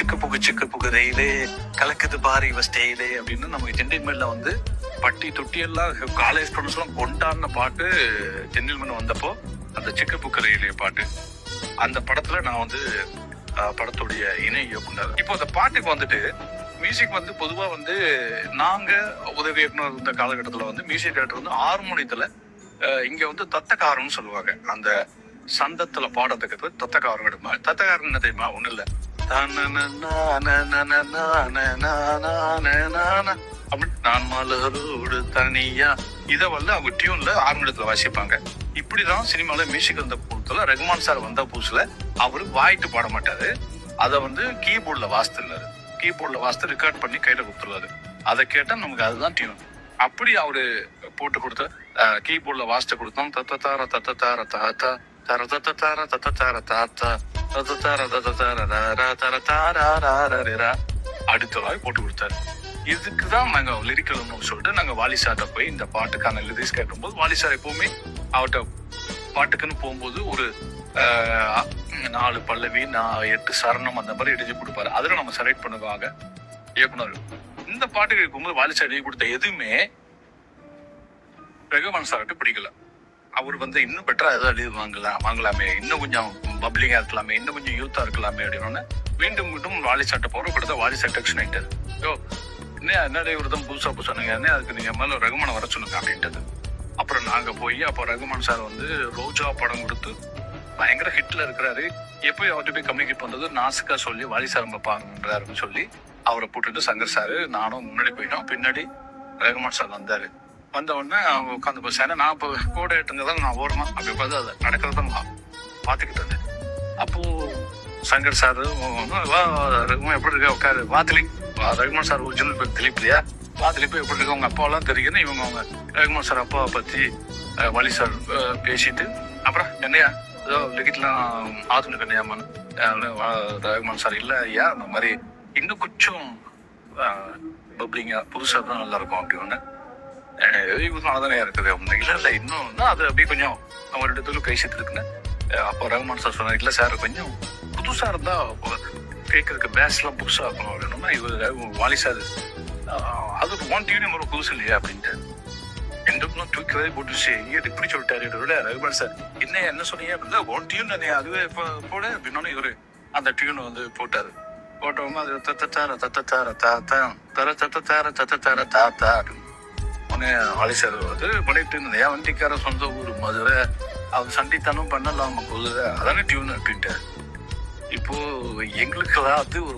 சிக்கு புக்கு ரயிலே கலக்குது பாரு இவ ஸ்டைலே அப்படின்னு நமக்கு ஜென்டில்மேன்ல வந்து பட்டி தொட்டி எல்லாம் காலேஜ் ஸ்டூடெண்ட்ஸ் எல்லாம் கொண்டாடின பாட்டு ஜென்டில்மேன் வந்தப்போ அந்த சிக்கு புக்கு ரயிலே பாட்டு. அந்த படத்துல நான் வந்து படத்துடைய இணை இயக்குனர். இப்போ அந்த பாட்டுக்கு வந்துட்டு மியூசிக் வந்து பொதுவா வந்து நாங்க உதவி இயக்குனர் இருந்த காலகட்டத்துல வந்து மியூசிக் டைரக்டர் வந்து ஹார்மோனியத்துல இங்க வந்து தத்தக்காரன்னு சொல்லுவாங்க. அந்த சந்தத்துல பாடத்துக்கு தத்தக்காரம் எடுமா. தத்தக்காரன் என்ன தெரியுமா? ஒண்ணு இல்ல, நான் மலரோடு தனியா இத வந்து அவங்க டியூன்ல ஹார்மோனியத்துல வாசிப்பாங்க. இப்படிதான் சினிமால மியூசிக் வந்த புதுல ரகுமான் சார் வந்த புதுசுல அவரு வாய்ட்டு பாட மாட்டாரு, அத வந்து கீபோர்ட்ல வாசித்துருந்தாரு. கீபோர்ட்ல வாசித்து ரெக்கார்ட் பண்ணி கையில கொடுத்துருவாரு. அதை கேட்டா நமக்கு அதுதான் டியூன். அப்படி அவரு போட்டு கொடுத்த கீபோர்ட்ல வாசித்து கொடுத்தோம். தத்தத்தார தத்தத்தார தாத்தா தர தத்தத்தார தத்தத்தார தாத்தா தத்தத்தார தத்தத்தார அடுத்தவாய் போட்டு கொடுத்தாரு. இதுக்குதான் நாங்க லிரிக்கல் சொல்லிட்டு நாங்க வாலி சார்ட்ட போய் இந்த பாட்டுக்கான லிரிக்ஸ் கேட்கும்போது வாலி சார் எப்பவுமே அவர்கிட்ட பாட்டுக்குன்னு போகும்போது ஒரு 4 பல்லவி 8 சரணம் அந்த மாதிரி எழுதி கொடுப்பாரு. அதுல நம்ம செலக்ட் பண்ணுவாங்க இயக்குனர். இந்த பாட்டுக்கு இருக்கும்போது வாலி சார் எழுதி கொடுத்த எதுவுமே ரகுமான் சார்கிட்ட பிடிக்கல. அவர் வந்து இன்னும் பெட்டரா ஏதாவது எழுதி வாங்கலாமே, இன்னும் கொஞ்சம் பப்ளிங்கா இருக்கலாமே, இன்னும் கொஞ்சம் யூத்தா இருக்கலாமே அப்படின்னு மீண்டும் மீண்டும் வாலி சார்ட்ட போற கொடுத்த வாலி சார் டெக்ஷன் ஆயிட்டாரு. என்னடா இவர்தான் புதுசா சொன்னீங்க, அதுக்கு நீங்க மேல ரகுமானை வர சொல்லுங்க அப்படின்றது. அப்புறம் நாங்க போய் அப்போ ரகுமான் சார் வந்து ரோஜா படம் கொடுத்து பயங்கர ஹிட்ல இருக்கிறாரு. எப்பயும் அவர்கிட்ட போய் கம்யூனிகேட் பண்றது நாசுக்கா சொல்லி வாலி சார் பாருன்னு சொல்லி அவரை போட்டுட்டு சங்கர் சாரு நானும் முன்னாடி போயிட்டோம். பின்னாடி ரகுமான் சார் வந்தாரு. வந்த உடனே அவங்க உட்காந்து போய் நான் இப்போ கோடை ஏட்டுங்கதான் நான் ஓரமா அப்படி உட்காந்து அதை நடக்கிறதான் பார்த்துக்கிட்டு இருந்தேன். அப்போ சங்கர் சாரு ரகுமான் எப்படி இருக்கா உட்காரு வா திலீப். ரகுமான் சார் ஒரிஜினல் பேர் திலீப் இல்லையா? வா திலீப் எப்படி இருக்கு, அவங்க அப்பாவெல்லாம் தெரியுதுன்னு இவங்க அவங்க ரகுமான் சார் அப்பாவை பத்தி வாலி சார் பேசிட்டு அப்புறம் என்னையா ஏதோ லிகிட்லாம் ஆதுனுக்கு என்னையாமான்னு ரகுமான் சார் இல்ல ஐயா அந்த மாதிரி இன்னும் கொஞ்சம் பப்ளிங்கா புதுசா தான் நல்லா இருக்கும் அப்படின்னு நல்லாதானே இருக்குது. இல்ல இன்னும் அது அப்படியே கொஞ்சம் நம்ம 2 பேரும் பேசிட்டு இருக்குன்னு அப்போ ரகுமான் சார் சொன்னார், இல்ல சார் கொஞ்சம் புதுசா இருந்தா கேட்கறதுக்கு பேஸ் எல்லாம் புதுசா இருக்கணும் அப்படின்னா இவர் வாலி சார் அது ஒன் டியூன் ஒரு புதுசு இல்லையா அப்படின்ட்டு எங்களுக்கும் தூக்கிறதே போட்டுச்சு. இங்கே இப்படி சொல்லிட்டாரு ரகுமான் சார் என்ன சொன்னீங்க அப்படின்னா ஒன் டியூன் அதுவே போட அப்படின்னா இவரு அந்த டியூன் வந்து போட்டாரு. போட்டவங்க அது தத்தத்தார தத்தத்தார தாத்தா தர தத்தத்தார தத்தத்தார தாத்தா அப்படின்னு உடனே வாலி சார் வந்து பண்ணிட்டு இருந்தேன். என் வண்டிக்கார சொந்த ஊர் மதுரை, அது சண்டித்தனம் பண்ணலாம குதிரை அதானே டியூன் அப்படின்ட்டு. இப்போ எங்களுக்கு அது ஒரு